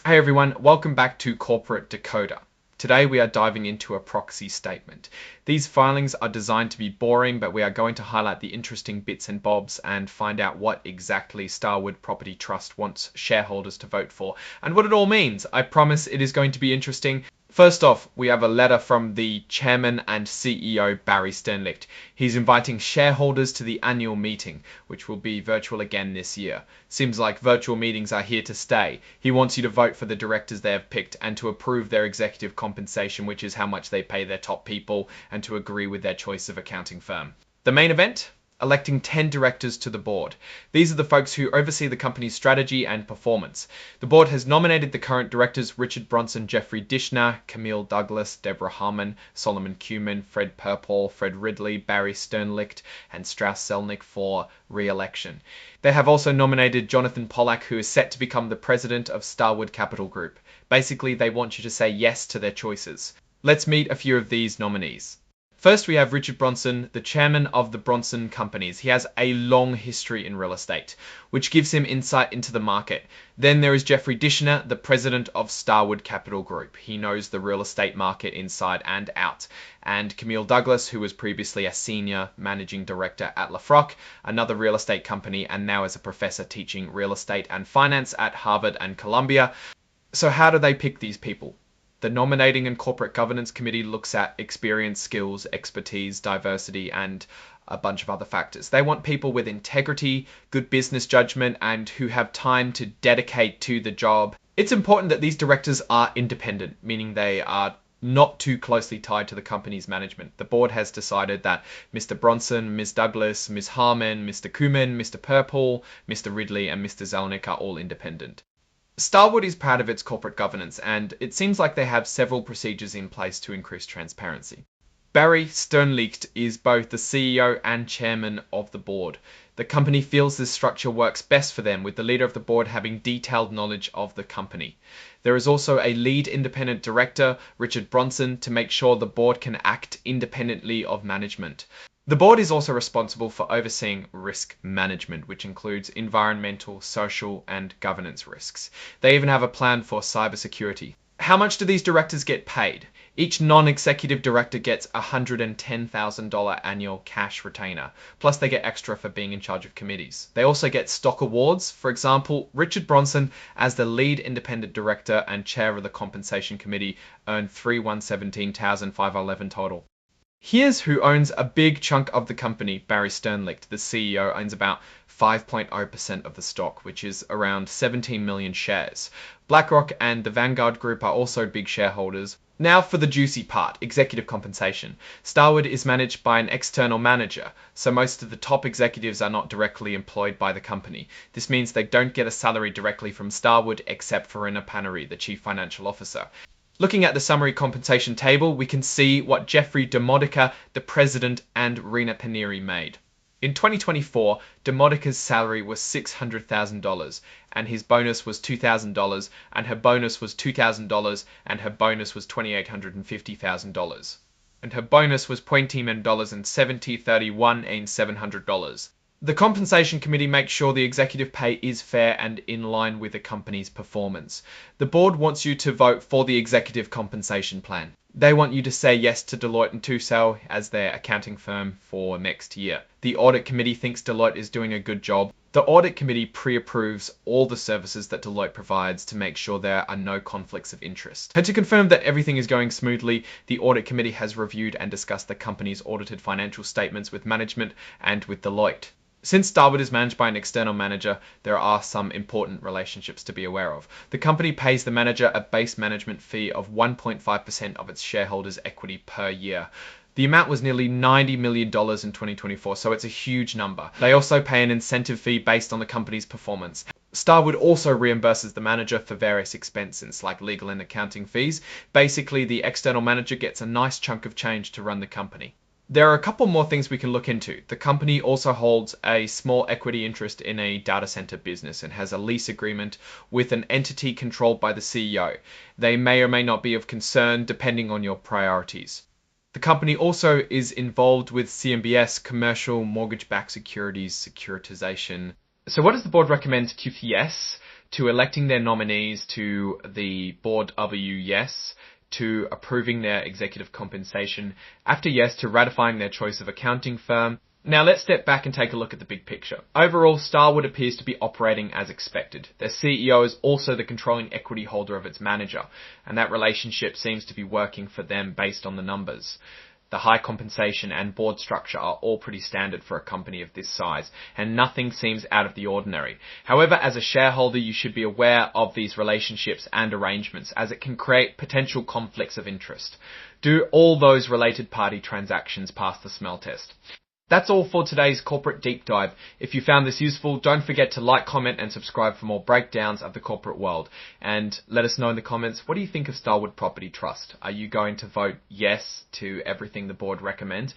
Hey everyone, welcome back to Corporate Decoder. Today we are diving into a proxy statement. These filings are designed to be boring, but we are going to highlight the interesting bits and bobs and find out what exactly Starwood Property Trust wants shareholders to vote for and what it all means. I promise it is going to be interesting. First off, we have a letter from the chairman and CEO, Barry Sternlicht. He's inviting shareholders to the annual meeting, which will be virtual again this year. Seems like virtual meetings are here to stay. He wants you to vote for the directors they have picked and to approve their executive compensation, which is how much they pay their top people, and to agree with their choice of accounting firm. The main event? Electing 10 directors to the board. These are the folks who oversee the company's strategy and performance. The board has nominated the current directors Richard Bronson, Jeffrey Dishner, Camille Douglas, Deborah Harmon, Solomon Cumin, Fred Purple, Fred Ridley, Barry Sternlicht, and Strauss Selnick for re-election. They have also nominated Jonathan Pollack, who is set to become the president of Starwood Capital Group. Basically, they want you to say yes to their choices. Let's meet a few of these nominees. First, we have Richard Bronson, the chairman of the Bronson Companies. He has a long history in real estate, which gives him insight into the market. Then there is Jeffrey Dishner, the president of Starwood Capital Group. He knows the real estate market inside and out. And Camille Douglas, who was previously a senior managing director at LaFroc, another real estate company, and now is a professor teaching real estate and finance at Harvard and Columbia. So how do they pick these people? The Nominating and Corporate Governance Committee looks at experience, skills, expertise, diversity, and a bunch of other factors. They want people with integrity, good business judgment, and who have time to dedicate to the job. It's important that these directors are independent, meaning they are not too closely tied to the company's management. The board has decided that Mr. Bronson, Ms. Douglas, Ms. Harmon, Mr. Cumin, Mr. Purple, Mr. Ridley, and Mr. Zelnick are all independent. Starwood is proud of its corporate governance, and it seems like they have several procedures in place to increase transparency. Barry Sternlicht is both the CEO and chairman of the board. The company feels this structure works best for them, with the leader of the board having detailed knowledge of the company. There is also a lead independent director, Richard Bronson, to make sure the board can act independently of management. The board is also responsible for overseeing risk management, which includes environmental, social, and governance risks. They even have a plan for cybersecurity. How much do these directors get paid? Each non-executive director gets a $110,000 annual cash retainer, plus they get extra for being in charge of committees. They also get stock awards. For example, Richard Bronson, as the lead independent director and chair of the compensation committee, earned $317,511 total. Here's who owns a big chunk of the company. Barry Sternlicht, the CEO, owns about 5.0% of the stock, which is around 17 million shares. BlackRock and the Vanguard Group are also big shareholders. Now for the juicy part, executive compensation. Starwood is managed by an external manager, so most of the top executives are not directly employed by the company. This means they don't get a salary directly from Starwood, except for Rina Panary, the chief financial officer. Looking at the summary compensation table, we can see what Jeffrey Demodica, the president, and Rina Panary made. In 2024, Demodica's salary was $600,000, and his bonus was $2,000, and her bonus was $2,000, and her bonus was $2,850,000. And her bonus was $20,070,31,700. The compensation committee makes sure the executive pay is fair and in line with the company's performance. The board wants you to vote for the executive compensation plan. They want you to say yes to Deloitte & Touche as their accounting firm for next year. The audit committee thinks Deloitte is doing a good job. The audit committee pre-approves all the services that Deloitte provides to make sure there are no conflicts of interest. And to confirm that everything is going smoothly, the audit committee has reviewed and discussed the company's audited financial statements with management and with Deloitte. Since Starwood is managed by an external manager, there are some important relationships to be aware of. The company pays the manager a base management fee of 1.5% of its shareholders' equity per year. The amount was nearly $90 million in 2024, so it's a huge number. They also pay an incentive fee based on the company's performance. Starwood also reimburses the manager for various expenses like legal and accounting fees. Basically, the external manager gets a nice chunk of change to run the company. There are a couple more things we can look into. The company also holds a small equity interest in a data center business and has a lease agreement with an entity controlled by the CEO. They may or may not be of concern depending on your priorities. The company also is involved with CMBS, commercial mortgage-backed securities, securitization. So what does the board recommend QPS? to electing their nominees to the board W, yes, to approving their executive compensation, after yes, to ratifying their choice of accounting firm. Now let's step back and take a look at the big picture. Overall, Starwood appears to be operating as expected. Their CEO is also the controlling equity holder of its manager, and that relationship seems to be working for them based on the numbers. The high compensation and board structure are all pretty standard for a company of this size, and nothing seems out of the ordinary. However, as a shareholder, you should be aware of these relationships and arrangements, as it can create potential conflicts of interest. Do all those related party transactions pass the smell test? That's all for today's corporate deep dive. If you found this useful, don't forget to like, comment and subscribe for more breakdowns of the corporate world. And let us know in the comments, what do you think of Starwood Property Trust? Are you going to vote yes to everything the board recommends?